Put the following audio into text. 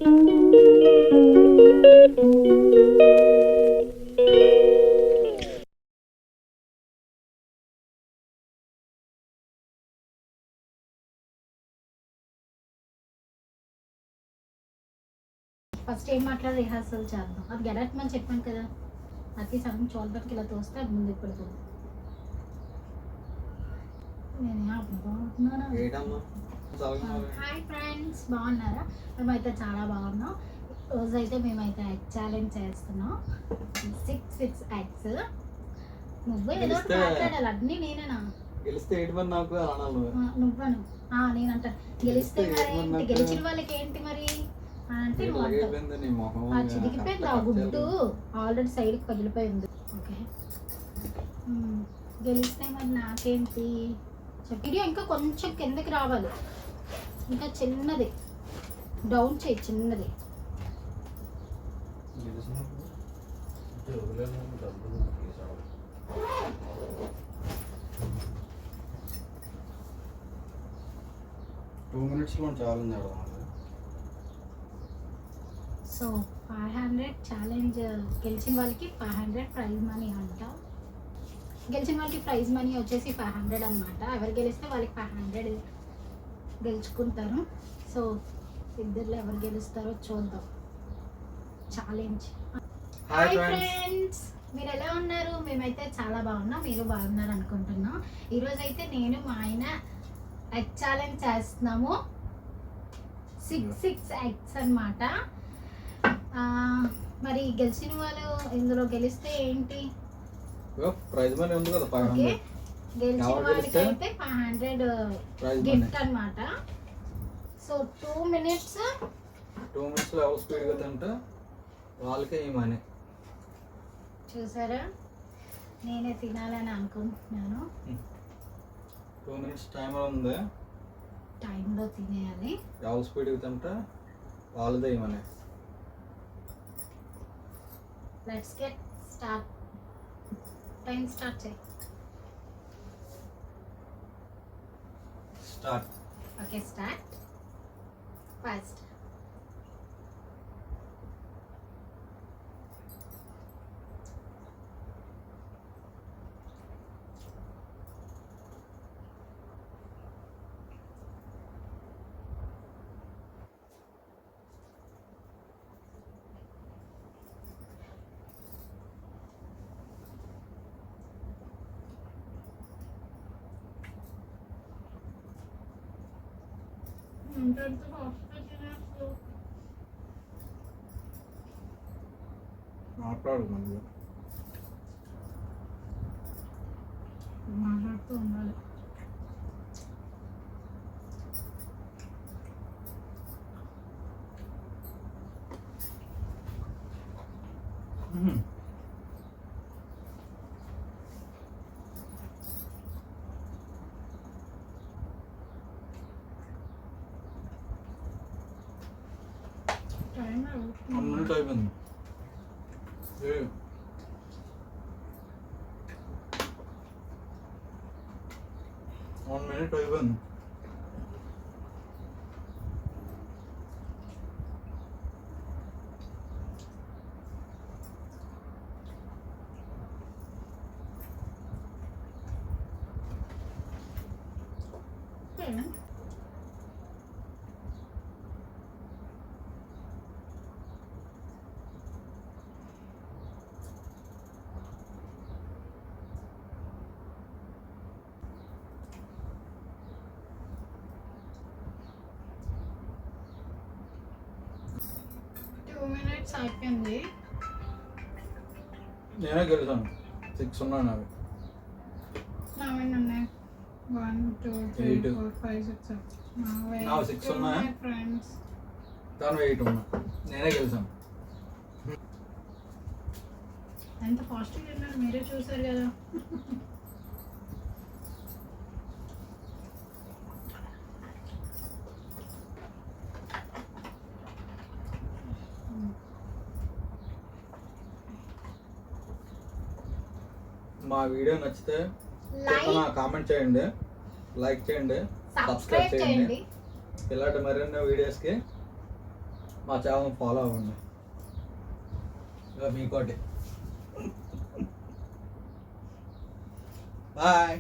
First ఏం మాట్లాడి rehearsal చేద్దాం. అది గెలట్మని చెప్పాను కదా, అది సగం చోల్బట్కి ఇలా తోస్తే అది ముందుకు పడుతుంది. హాయ్ ఫ్రెండ్స్, బాగున్నారా? మేమైతే చాలా బాగున్నాం. రోజైతే మేమైతే ఎగ్ ఛాలెంజ్ చేస్తున్నాం. 6 ఎగ్స్. నువ్వే ఏదో మాట్లాడాలి, అన్నీ నేనేనా? గెలిస్తే నాకు నువ్వను నేనంట గెలిస్తే మరి గెలిచిన వాళ్ళకి ఏంటి మరి అంటే చిరిగిపోయింది. ఆ గుడ్డు ఆల్రెడీ సైడ్కి పగిలిపోయింది. ఓకే, గెలిస్తే మరి నాకేంటి? వీడియో ఇంకా కొంచెం కిందకి రావాలి, ఇంకా చిన్నది డౌన్ చేయి, చిన్నది. సో 500 ఛాలెంజ్ గెలిచిన వాళ్ళకి 500 ప్రైజ్ మనీ అంట. గెలిచిన వాళ్ళకి ప్రైజ్ మనీ వచ్చేసి 500 అనమాట. ఎవరు గెలిస్తే వాళ్ళకి 500 గెలుచుకుంటారు. సో ఇద్దరులో ఎవరు గెలుస్తారో చూద్దాం. ఛాలెంజ్. హాయ్ ఫ్రెండ్స్, మీరు ఎలా ఉన్నారు? మేమైతే చాలా బాగున్నాం, మీరు బాగున్నారు అనుకుంటున్నాం. ఈరోజు అయితే నేను మా ఆయన ఎగ్ ఛాలెంజ్ చేస్తున్నాము. 6 ఎగ్స్ అనమాట. మరి గెలిచిన వాళ్ళు ఇందులో గెలిస్తే ఏంటి? ప్రైజ్ మనీ ఉంది కదా 500. గెలిచిన వాళ్ళకి అయితే 500 గిఫ్ట్ అన్నమాట. సో 2 మినిట్స్ లో ఎవరు స్పీడ్ గా తింటే వాళ్ళకే ఈ మనీ. చూసారా, నేనే తినాలని అనుకుంటున్నాను. 2 మినిట్స్ టైమర్ ఉంది, టైంలో తినేయాలి. ఎవరు స్పీడ్ గా తింటే వాళ్ళదే ఈ money. Let's get start. Time start చేయి. స్టార్ట్. Okay, start. ఫస్ట్ మాట్లాడు మాట్లాడుతూ ఉండాలి. మినిట్ అయిపోయింది. 1 minute అయిపోయింది. అయిపోయింది. నేనే గెలిచాను. 6 ఉన్నాయి నావి. 1 2 3 4 5 6 నావి 6 ఉన్నాయి. ఫ్రెండ్స్ తను 8 ఉన్నా. నేనే గెలిచాను. ఎంత ఫాస్ట్గా తిన్నాను, మీరే చూసారు కదా. మా వీడియో నచ్చితే కామెంట్ చేయండి, లైక్ చేయండి, సబ్స్క్రైబ్ చేయండి. ఇలాంటి మరిన్ని వీడియోస్కి మా ఛానల్ ఫాలో అవ్వండి. ఇక మీకోటి బాయ్.